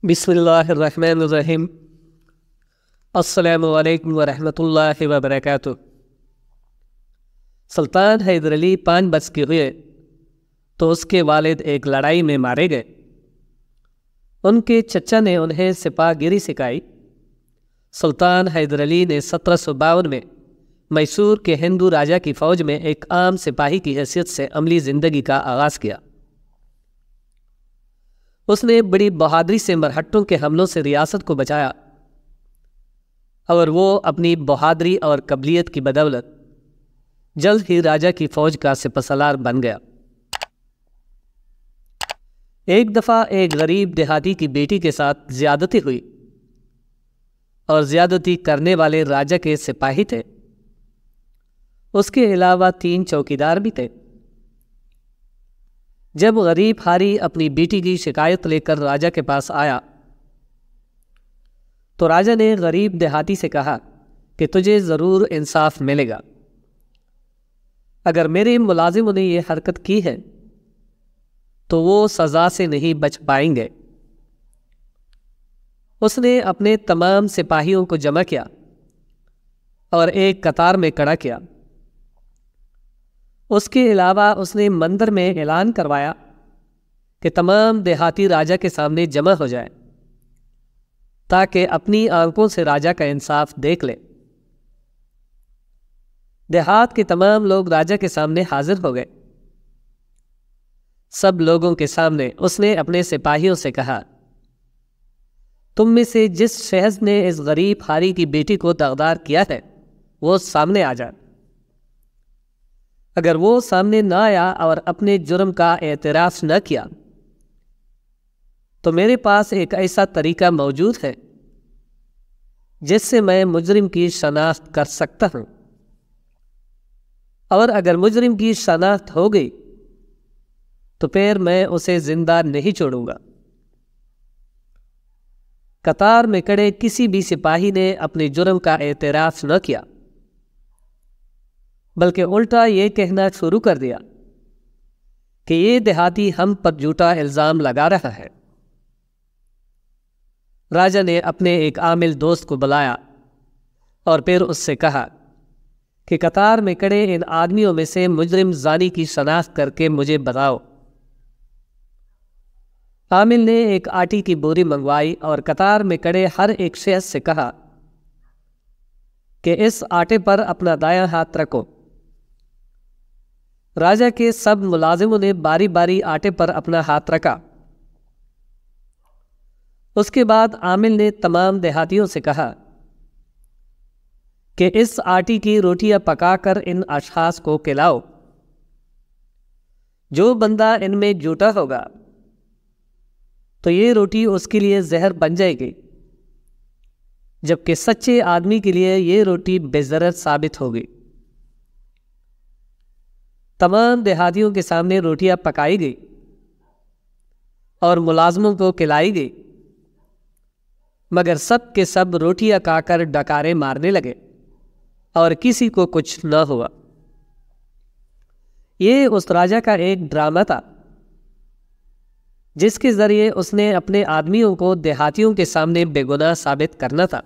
بسم اللہ الرحمن الرحیم۔ السلام علیکم ورحمۃ اللہ وبرکاتہ۔ سلطان حیدر علی 5 برس کے ہوئے تو اس کے والد ایک لڑائی میں مارے گئے۔ ان کے چچا نے انہیں سپاہ گیری سکھائی۔ سلطان حیدر علی نے 1752 میں میسور کے ہندو راجا کی فوج میں ایک عام سپاہی کی حیثیت سے عملی زندگی کا آغاز کیا۔ اس نے بڑی بہادری سے مرہٹوں کے حملوں سے ریاست کو بچایا اور وہ اپنی بہادری اور قابلیت کی بدولت جلد ہی راجا کی فوج کا سپہ سالار بن گیا۔ ایک دفعہ ایک غریب دیہاتی کی بیٹی کے ساتھ زیادتی ہوئی اور زیادتی کرنے والے راجا کے سپاہی تھے۔ اس کے علاوہ 3 چوکیدار بھی تھے۔ جب غریب ہاری اپنی بیٹی کی شکایت لے کر راجا کے پاس آیا تو راجا نے غریب دیہاتی سے کہا کہ تجھے ضرور انصاف ملے گا۔ اگر میرے ملازموں نے یہ حرکت کی ہے تو وہ سزا سے نہیں بچ پائیں گے۔ اس نے اپنے تمام سپاہیوں کو جمع کیا اور ایک قطار میں کھڑا کیا۔ اس کے علاوہ اس نے مندر میں اعلان کروایا کہ تمام دیہاتی راجا کے سامنے جمع ہو جائے تاکہ اپنی آنکھوں سے راجا کا انصاف دیکھ لیں۔ دیہات کے تمام لوگ راجا کے سامنے حاضر ہو گئے۔ سب لوگوں کے سامنے اس نے اپنے سپاہیوں سے کہا، تم میں سے جس شخص نے اس غریب ہاری کی بیٹی کو داغدار کیا ہے وہ سامنے آ جائے۔ اگر وہ سامنے نہ آیا اور اپنے جرم کا اعتراف نہ کیا تو میرے پاس ایک ایسا طریقہ موجود ہے جس سے میں مجرم کی شناخت کر سکتا ہوں، اور اگر مجرم کی شناخت ہو گئی تو پھر میں اسے زندہ نہیں چھوڑوں گا۔ قطار میں کھڑے کسی بھی سپاہی نے اپنے جرم کا اعتراف نہ کیا، بلکہ الٹا یہ کہنا شروع کر دیا کہ یہ دیہاتی ہم پر جھوٹا الزام لگا رہا ہے۔ راجا نے اپنے ایک عامل دوست کو بلایا اور پھر اس سے کہا کہ قطار میں کھڑے ان آدمیوں میں سے مجرم زانی کی شناخت کر کے مجھے بتاؤ۔ عامل نے ایک آٹی کی بوری منگوائی اور قطار میں کھڑے ہر ایک شخص سے کہا کہ اس آٹے پر اپنا دایاں ہاتھ رکھو۔ راجا کے سب ملازموں نے باری باری آٹے پر اپنا ہاتھ رکھا۔ اس کے بعد عامل نے تمام دیہاتیوں سے کہا کہ اس آٹی کی روٹیاں پکا کر ان اشخاص کو کھلاؤ۔ جو بندہ ان میں جھوٹا ہوگا تو یہ روٹی اس کے لیے زہر بن جائے گی، جبکہ سچے آدمی کے لیے یہ روٹی بے ضرر ثابت ہوگی۔ تمام دیہاتیوں کے سامنے روٹیاں پکائی گئی اور ملازموں کو کھلائی گئی، مگر سب کے سب روٹیاں کھا کر ڈکارے مارنے لگے اور کسی کو کچھ نہ ہوا۔ یہ اس راجا کا ایک ڈرامہ تھا جس کے ذریعے اس نے اپنے آدمیوں کو دیہاتیوں کے سامنے بے گناہ ثابت کرنا تھا،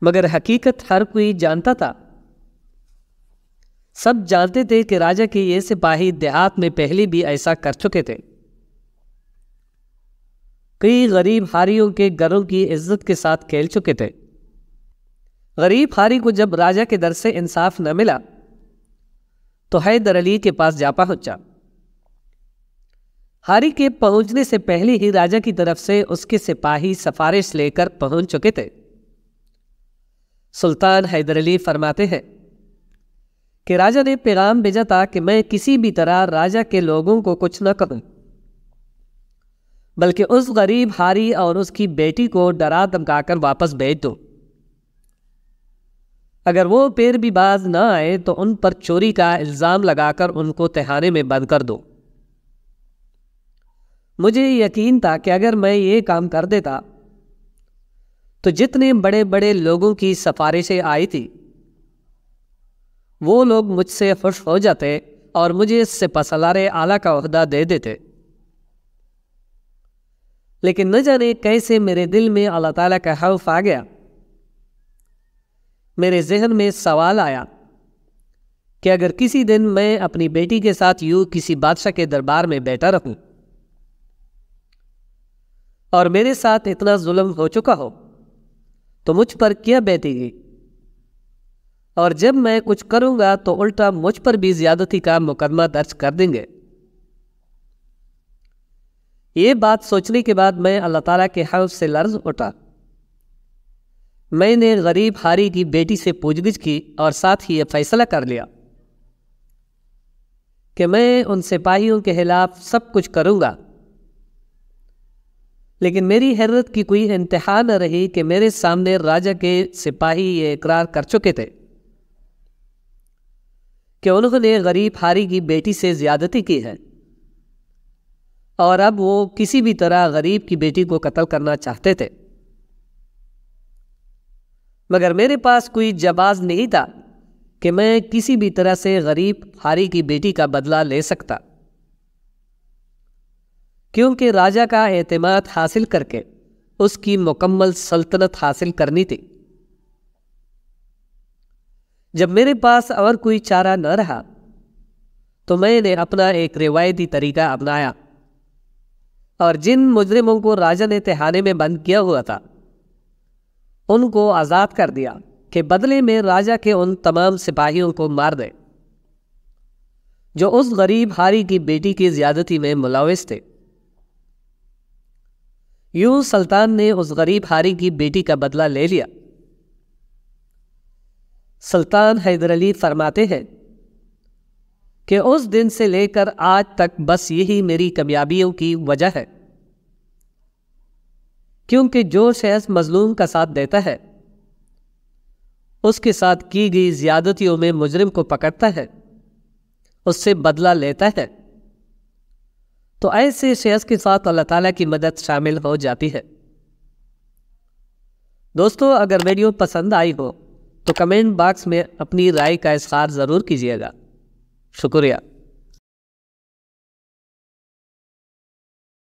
مگر حقیقت ہر کوئی جانتا تھا۔ سب جانتے تھے کہ راجا کے یہ سپاہی دیہات میں پہلے بھی ایسا کر چکے تھے۔ کئی غریب ہاریوں کے گھروں کی عزت کے ساتھ کھیل چکے تھے۔ غریب ہاری کو جب راجا کے در سے انصاف نہ ملا تو حیدر علی کے پاس جا پہنچا۔ ہاری کے پہنچنے سے پہلے ہی راجا کی طرف سے اس کے سپاہی سفارش لے کر پہنچ چکے تھے۔ سلطان حیدر علی فرماتے ہیں کہ راجا نے پیغام بھیجا تھا کہ میں کسی بھی طرح راجا کے لوگوں کو کچھ نہ کہوں، بلکہ اس غریب ہاری اور اس کی بیٹی کو ڈرا دھمکا کر واپس بھیج دو۔ اگر وہ پھر بھی باز نہ آئے تو ان پر چوری کا الزام لگا کر ان کو تہخانے میں بند کر دو۔ مجھے یقین تھا کہ اگر میں یہ کام کر دیتا تو جتنے بڑے بڑے لوگوں کی سفارشیں آئی تھی وہ لوگ مجھ سے خوش ہو جاتے اور مجھے سپہ سالار اعلیٰ کا عہدہ دے دیتے۔ لیکن نہ جانے کیسے میرے دل میں اللہ تعالیٰ کا خوف آ گیا۔ میرے ذہن میں سوال آیا کہ اگر کسی دن میں اپنی بیٹی کے ساتھ یوں کسی بادشاہ کے دربار میں بیٹھا رہوں اور میرے ساتھ اتنا ظلم ہو چکا ہو تو مجھ پر کیا بیٹے گی، اور جب میں کچھ کروں گا تو الٹا مجھ پر بھی زیادتی کا مقدمہ درج کر دیں گے۔ یہ بات سوچنے کے بعد میں اللہ تعالیٰ کے خوف سے لرز اٹھا۔ میں نے غریب حاری کی بیٹی سے پوچھ گچھ کی اور ساتھ ہی یہ فیصلہ کر لیا کہ میں ان سپاہیوں کے خلاف سب کچھ کروں گا۔ لیکن میری حیرت کی کوئی انتہا نہ رہی کہ میرے سامنے راجا کے سپاہی یہ اقرار کر چکے تھے کہ انہوں نے غریب حاری کی بیٹی سے زیادتی کی ہے، اور اب وہ کسی بھی طرح غریب کی بیٹی کو قتل کرنا چاہتے تھے۔ مگر میرے پاس کوئی جواز نہیں تھا کہ میں کسی بھی طرح سے غریب حاری کی بیٹی کا بدلہ لے سکتا، کیونکہ راجا کا اعتماد حاصل کر کے اس کی مکمل سلطنت حاصل کرنی تھی۔ جب میرے پاس اور کوئی چارہ نہ رہا تو میں نے اپنا ایک روایتی طریقہ اپنایا اور جن مجرموں کو راجا نے تہانے میں بند کیا ہوا تھا ان کو آزاد کر دیا کہ بدلے میں راجا کے ان تمام سپاہیوں کو مار دے جو اس غریب حاری کی بیٹی کی زیادتی میں ملوث تھے۔ یوں سلطان نے اس غریب حاری کی بیٹی کا بدلہ لے لیا۔ سلطان حیدر علی فرماتے ہیں کہ اس دن سے لے کر آج تک بس یہی میری کامیابیوں کی وجہ ہے، کیونکہ جو شخص مظلوم کا ساتھ دیتا ہے اس کے ساتھ کی گئی زیادتیوں میں مجرم کو پکڑتا ہے، اس سے بدلہ لیتا ہے، تو ایسے شخص کے ساتھ اللہ تعالیٰ کی مدد شامل ہو جاتی ہے۔ دوستو، اگر ویڈیو پسند آئی ہو تو کمنٹ باکس میں اپنی رائے کا اظہار ضرور کیجیے گا۔ شکریہ۔